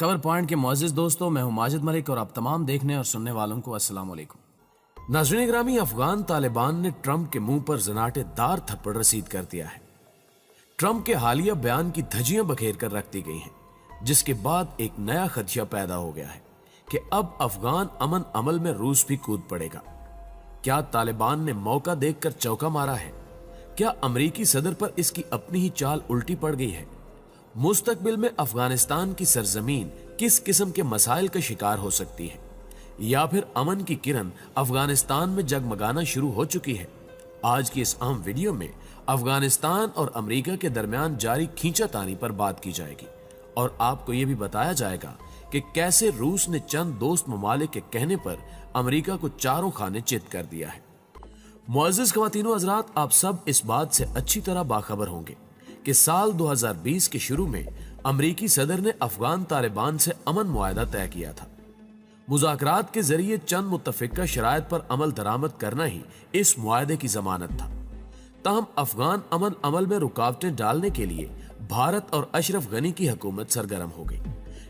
खबर पॉइंट के मुअज़्ज़िज़ दोस्तों, मैं हूं माजिद मलिक और आप तमाम देखने और सुनने वालों को अस्सलाम वालेकुम। नाज़रीन ग्रामी, अफगान तालिबान ने ट्रंप के मुंह पर ज़नाटेदार थप्पड़ रसीद कर दिया है। ट्रंप के हालिया बयान की धज्जियां बखेर कर रख दी गई हैं, जिसके बाद एक नया खदशा पैदा हो गया है कि अब अफगान अमन अमल में रूस भी कूद पड़ेगा। क्या तालिबान ने मौका देखकर चौका मारा है? क्या अमरीकी सदर पर इसकी अपनी ही चाल उल्टी पड़ गई है? मुस्तकबिल में अफगानिस्तान की सरजमीन किस किस्म के मसाइल का शिकार हो सकती है, या फिर अमन की किरण अफगानिस्तान में जगमगाना शुरू हो चुकी है? आज की इस अहम वीडियो में अफगानिस्तान और अमेरिका के दरमियान जारी खींचातानी पर बात की जाएगी और आपको यह भी बताया जाएगा कि कैसे रूस ने चंद दोस्त ममालिक के कहने पर अमेरिका को चारों खाने चित कर दिया है। मुअज़्ज़िज़ ख़वातीनो हज़रात, आप सब इस बात से अच्छी तरह बाखबर होंगे कि साल 2020 के शुरू में अमरीकी सदर ने अफगान तालिबान से अमन मुआहदा तय किया था। मुज़ाकरात के जरिए चंद मुत्तफ़िक़ा शराइत पर अमल दरामद करना ही इस मुआहदे की जमानत था। ताहम अफगान अमन अमल में रुकावटें डालने के लिए भारत और अशरफ गनी की हुकूमत सरगर्म हो गई,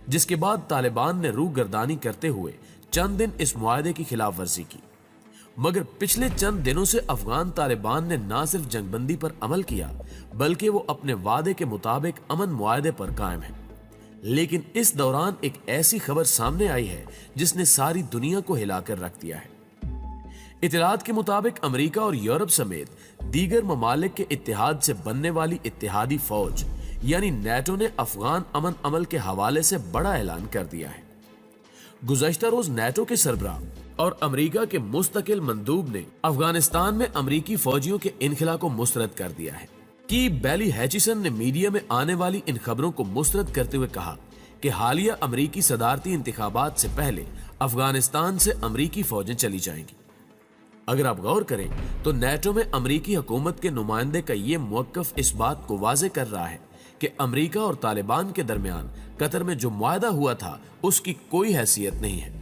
जिसके बाद तालिबान ने रूह गर्दानी करते हुए चंद दिन इस मुआहदे की खिलाफ वर्जी की। मगर पिछले चंद दिनों से अफगान तालिबान ने न सिर्फ जंगबंदी पर अमल किया, बल्कि वो अपने वादे के मुताबिक अमन मुआहदे पर कायम है। लेकिन इस दौरान एक ऐसी खबर सामने आई है जिसने सारी दुनिया को हिलाकर रख दिया है। इत्तलात के मुताबिक अमेरिका और यूरोप समेत दीगर ममालिक के इत्तेहाद से बनने वाली इत्तेहादी फौज यानी नेटो ने अफगान अमन अमल के हवाले से बड़ा ऐलान कर दिया है। गुज़श्ता रोज नेटो के सरबराह और अमेरिका के मुस्तकिल मंदूब ने अफगानिस्तान में अमेरिकी फौजियों के इनखला को मुस्तरद कर दिया है कि बैली हैचिसन ने मीडिया में आने वाली इन खबरों को मुस्तरद करते हुए कहा कि हालिया अमेरिकी सदारती इंतखाबात से पहले अफगानिस्तान से अमेरिकी फौजें चली जाएंगी। अगर आप गौर करें तो नेटो में अमेरिकी हुकूमत के नुमाइंदे का ये मौक़िफ़ इस बात को वाज़े कर रहा है कि अमेरिका और तालिबान के दरमियान कतर में जो मुआहदा हुआ था उसकी कोई हैसियत नहीं है।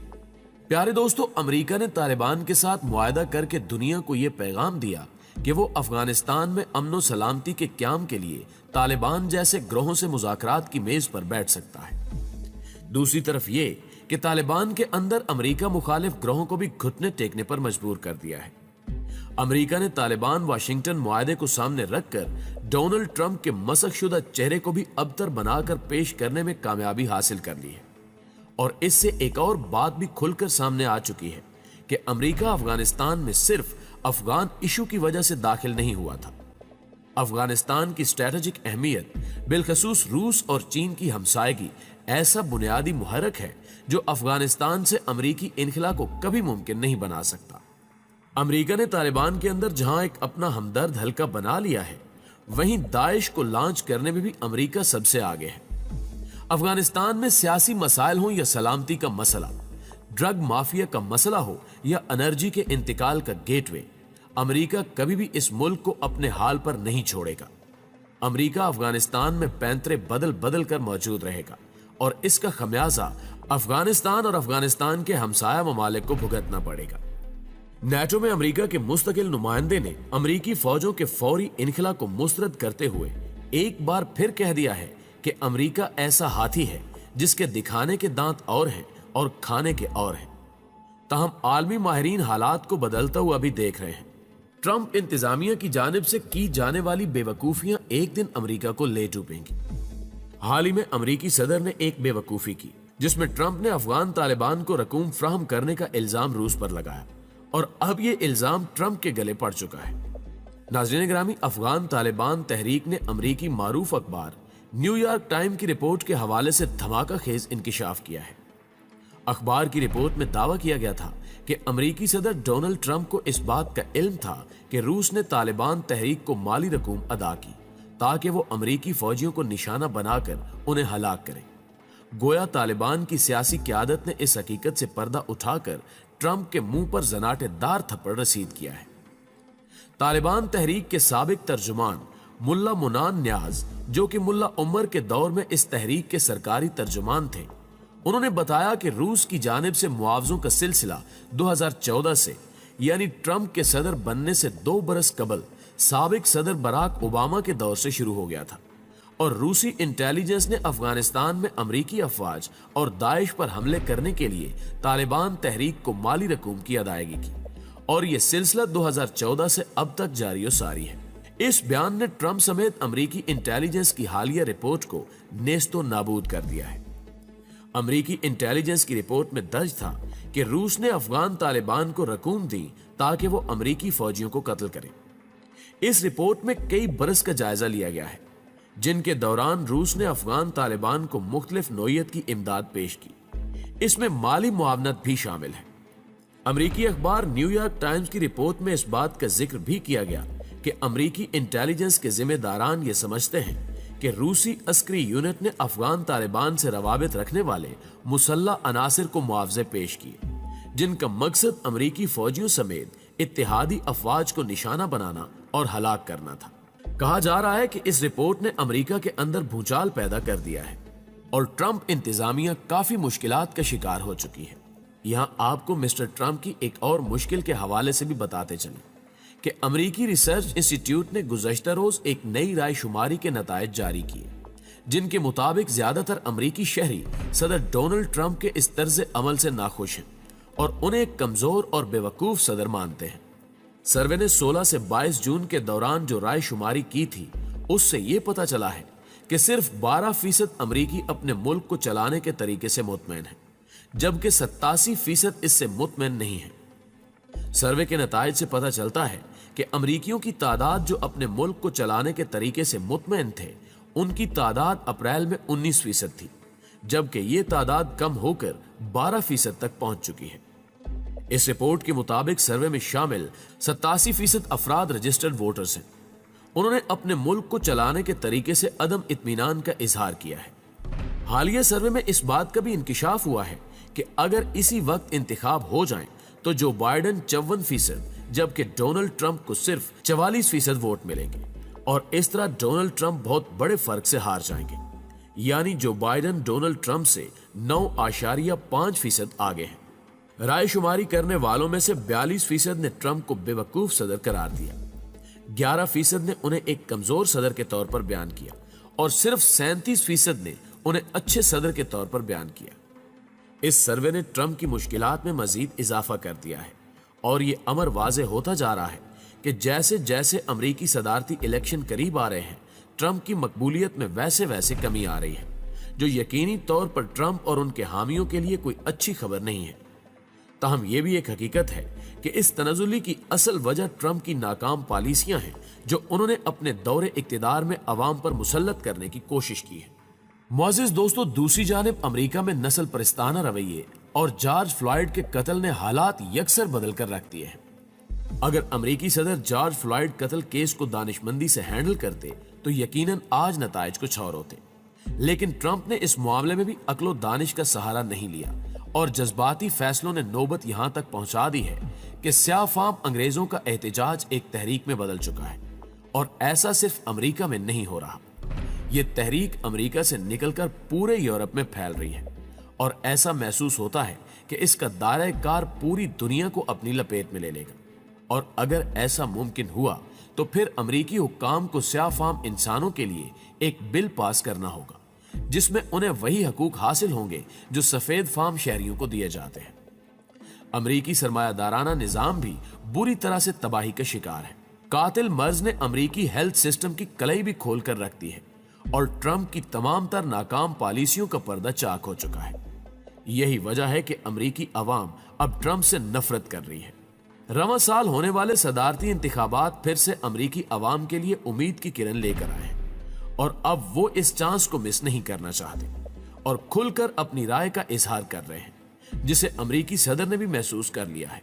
प्यारे दोस्तों, अमेरिका ने तालिबान के साथ मुआहदा करके दुनिया को यह पैगाम दिया कि वो अफगानिस्तान में अमन और सलामती के क़याम के लिए तालिबान जैसे ग्रोहों से मुज़ाकरात की मेज पर बैठ सकता है। दूसरी तरफ ये कि तालिबान के अंदर अमेरिका मुखालिफ ग्रोहों को भी घुटने टेकने पर मजबूर कर दिया है। अमेरिका ने तालिबान वाशिंगटन मुआहदे को सामने रखकर डोनाल्ड ट्रंप के मसखशुदा चेहरे को भी अबतर बनाकर पेश करने में कामयाबी हासिल कर ली है। और इससे एक और बात भी खुलकर सामने आ चुकी है कि अमेरिका अफगानिस्तान में सिर्फ अफगान इशू की वजह से दाखिल नहीं हुआ था। अफगानिस्तान की स्ट्रेटेजिक अहमियत, बिलखसूस रूस और चीन की हमसायगी ऐसा बुनियादी मुहर्रिक है जो अफगानिस्तान से अमेरिकी इनखला को कभी मुमकिन नहीं बना सकता। अमेरिका ने तालिबान के अंदर जहां एक अपना हमदर्द हल्का बना लिया है, वहीं दाइश को लॉन्च करने में भी अमेरिका सबसे आगे है। अफगानिस्तान में सियासी मसाइल हो या सलामती का मसला, ड्रग माफिया का मसला हो या एनर्जी के इंतकाल का गेटवे, अमेरिका कभी भी इस मुल्क को अपने हाल पर नहीं छोड़ेगा। अमेरिका अफगानिस्तान में पैंतरे बदल बदल कर मौजूद रहेगा और इसका खमियाजा अफगानिस्तान और अफगानिस्तान के हमसाया ममालिक को भुगतना पड़ेगा। नेटो में अमेरिका के मुस्तकिल नुमाइंदे ने अमेरिकी फौजों के फौरी इनखला को मुस्तरद करते हुए एक बार फिर कह दिया है कि अमेरिका ऐसा हाथी है जिसके दिखाने के दांत और हैं और खाने के और हैं। ताहम आलमी माहिरीन हालात को बदलता हुआ भी देख रहे हैं। ट्रंप इंतजामिया की जानिब से की जाने वाली बेवकूफियां एक दिन अमेरिका को ले डूबेंगी। हाल ही में अमेरिकी सदर ने एक बेवकूफी की जिसमें ट्रंप ने अफगान तालिबान को रकूम फ्राहम करने का इल्जाम रूस पर लगाया और अब ये इल्जाम ट्रंप के गले पड़ चुका है। नाज़रीन ग्रामी, अफगान तालिबान तहरीक ने अमेरिकी मारूफ अखबार न्यूयॉर्क टाइम की रिपोर्ट के हवाले से धमाका खेज इंकिशाफ किया है। अखबार की रिपोर्ट में दावा किया गया था कि अमेरिकी सदर डोनाल्ड ट्रंप को इस बात का इल्म था कि रूस ने तालिबान तहरीक को माली रकूम अदा की ताकि वो अमेरिकी फौजियों को निशाना बनाकर उन्हें हलाक करें। गोया तालिबान की सियासी क़यादत ने इस हकीकत से पर्दा उठाकर ट्रंप के मुंह पर ज़नाटेदार थप्पड़ रसीद किया है। तालिबान तहरीक के साबिक तर्जुमान मुल्ला मुनान न्याज, जो कि मुल्ला उमर के दौर में इस तहरीक के सरकारी तर्जुमान थे, उन्होंने बताया कि रूस की जानिब से मुआवजों का सिलसिला 2014 से यानी ट्रंप के सदर बनने से 2 बरस कबल साबिक सदर बराक ओबामा के दौर से शुरू हो गया था और रूसी इंटेलिजेंस ने अफगानिस्तान में अमरीकी अफवाज और दाइश पर हमले करने के लिए तालिबान तहरीक को माली रकूम की अदायगी की और यह सिलसिला 2014 से अब तक जारी और सारी है। इस बयान ने ट्रंप समेत अमरीकी इंटेलिजेंस की हालिया रिपोर्ट को नेस्तो नाबूद कर दिया है। अमरीकी इंटेलिजेंस की रिपोर्ट में दर्ज था कि रूस ने अफगान तालिबान को रकूम दी ताकि वो अमरीकी फौजियों को कत्ल करें। इस रिपोर्ट में कई बरस का जायजा लिया गया है जिनके दौरान रूस ने अफगान तालिबान को मुख्तलिफ नौयत की इमदाद पेश की। इसमें माली मुआवनत भी शामिल है। अमरीकी अखबार न्यूयॉर्क टाइम्स की रिपोर्ट में इस बात का जिक्र भी किया गया कि अमरीकी इंटेलिजेंस के जिम्मेदारान ये समझते हैं कि रूसी अस्करी यूनिट ने अफगान तालिबान से रवाबित रखने वाले मुसल्ला अनासिर को मुआवजे पेश किए जिनका मकसद अमरीकी फौजियों समेत इत्तेहादी अफवाज को निशाना बनाना और हलाक करना था। कहा जा रहा है कि इस रिपोर्ट ने अमेरिका के अंदर भूचाल पैदा कर दिया है और ट्रंप इंतजामिया काफी मुश्किलात का शिकार हो चुकी है। यहां आपको मिस्टर ट्रंप की एक और मुश्किल के हवाले से भी बताते चलें कि अमेरिकी रिसर्च इंस्टीट्यूट ने गुज़श्ता रोज एक नई राय शुमारी के नतायज जारी किए जिनके मुताबिक ज्यादातर अमेरिकी शहरी सदर डोनाल्ड ट्रंप के इस तर्ज अमल से नाखुश हैं और उन्हें एक कमजोर और बेवकूफ सदर मानते हैं। सर्वे ने 16 से 22 जून के दौरान जो राय शुमारी की थी उससे ये पता चला है कि सिर्फ 12% अमरीकी अपने मुल्क को चलाने के तरीके से मुतमैन है जबकि 87% इससे मुतमैन नहीं है। सर्वे के नतायज से पता चलता है कि अमरीकियों की तादाद जो अपने मुल्क को चलाने के तरीके से मुतमैन थे उनकी तादाद अप्रैल में 19% थी जबकि ये तादाद कम होकर 12% तक पहुंच चुकी है। इस रिपोर्ट के मुताबिक सर्वे में शामिल 87% अफराद रजिस्टर्ड वोटर्स हैं। उन्होंने अपने मुल्क को चलाने के तरीके से अदम इत्मीनान का इजहार किया है। हालिया सर्वे में इस बात का भी इंकिशाफ हुआ है कि अगर इसी वक्त इंतखाब हो जाएं तो जो बाइडेन 54% जबकि डोनाल्ड ट्रंप को सिर्फ 44% वोट मिलेंगे और इस तरह डोनाल्ड ट्रंप बहुत बड़े फर्क से हार जाएंगे। यानी जो बाइडेन डोनाल्ड ट्रंप से 9.5% आगे हैं। राय शुमारी करने वालों में से 42% ने ट्रंप को बेवकूफ सदर करार दिया, 11% ने उन्हें एक कमजोर सदर के तौर पर बयान किया और सिर्फ 37% ने उन्हें अच्छे सदर के तौर पर बयान किया। इस सर्वे ने ट्रंप की मुश्किलात में मजीद इजाफा कर दिया है और ये अमर वाज़े होता जा रहा है कि जैसे जैसे अमरीकी सदारती इलेक्शन करीब आ रहे हैं ट्रंप की मकबूलियत में वैसे वैसे कमी आ रही है जो यकीनी तौर पर ट्रंप और उनके हामियों के लिए कोई अच्छी खबर नहीं है। ताहम यह भी एक हकीकत है कि इस तनज़ुली की असल वजह ट्रंप की नाकाम पॉलिसियां हैं जो उन्होंने अपने दौरे इक्तिदार में अवाम पर मुसल्लत करने की कोशिश की है। मुअज़्ज़िज़ दोस्तों, दूसरी जानिब अमेरिका में नस्ल परस्ताना रवैये और जॉर्ज फ्लॉयड के कत्ल ने हालात यकसर बदल कर रख दिए हैं। अगर अमेरिकी सदर जॉर्ज फ्लॉयड कत्ल केस को दानिशमंदी से हैंडल करते तो यकीनन आज नताइज कुछ और होते, लेकिन ट्रंप ने इस मामले में भी अक्लो दानिश का सहारा नहीं लिया और जज्बाती फैसलों ने नौबत यहां तक पहुंचा दी है कि स्याह फाम अंग्रेजों का एहतजाज एक तहरीक में बदल चुका है और ऐसा सिर्फ अमेरिका में नहीं हो रहा। ये तहरीक अमेरिका से निकलकर पूरे यूरोप में फैल रही है और ऐसा महसूस होता है कि इसका दायरा कार पूरी दुनिया को अपनी लपेट में ले लेगा। और अगर ऐसा मुमकिन हुआ तो फिर अमेरिकी हुक्काम को स्याह फाम इंसानों के लिए एक बिल पास करना होगा जिसमें उन्हें वही हकूक हासिल होंगे जो सफेद फाम शहरियों को दिए जाते हैं। अमेरिकी सरमायादाराना निजाम भी बुरी तरह से तबाही का शिकार है। कातिल मर्ज ने अमेरिकी हेल्थ सिस्टम की कलई भी खोल कर रख दी है और ट्रंप की तमाम तर नाकाम पॉलिसियों का पर्दा चाक हो चुका है। यही वजह है कि अमेरिकी अवाम अब ट्रंप से नफरत कर रही है। रवां साल होने वाले सदारती इंतखाबात फिर से अमेरिकी अवाम के लिए उम्मीद की किरण लेकर आए हैं और अब वो इस चांस को मिस नहीं करना चाहते और खुलकर अपनी राय का इजहार कर रहे हैं जिसे अमेरिकी सदर ने भी महसूस कर लिया है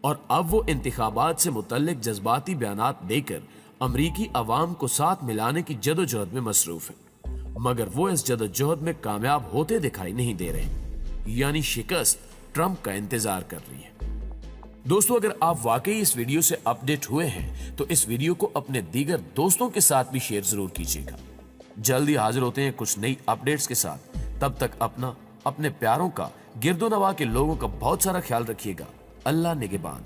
और अब वो इंतखाबात से मुतल्लिक जज्बाती बयानात देकर अमेरिकी अवाम को साथ मिलाने की जदोजहद में मसरूफ है, मगर वो इस जदोजहद में कामयाब होते दिखाई नहीं दे रहे। यानी शिकस्त ट्रंप का इंतजार कर रही है। दोस्तों, अगर आप वाकई इस वीडियो से अपडेट हुए हैं तो इस वीडियो को अपने दीगर दोस्तों के साथ भी शेयर जरूर कीजिएगा। जल्दी हाजिर होते हैं कुछ नई अपडेट्स के साथ। तब तक अपना, अपने प्यारों का, गिरदो नवा के लोगों का बहुत सारा ख्याल रखिएगा। अल्लाह निगहबान।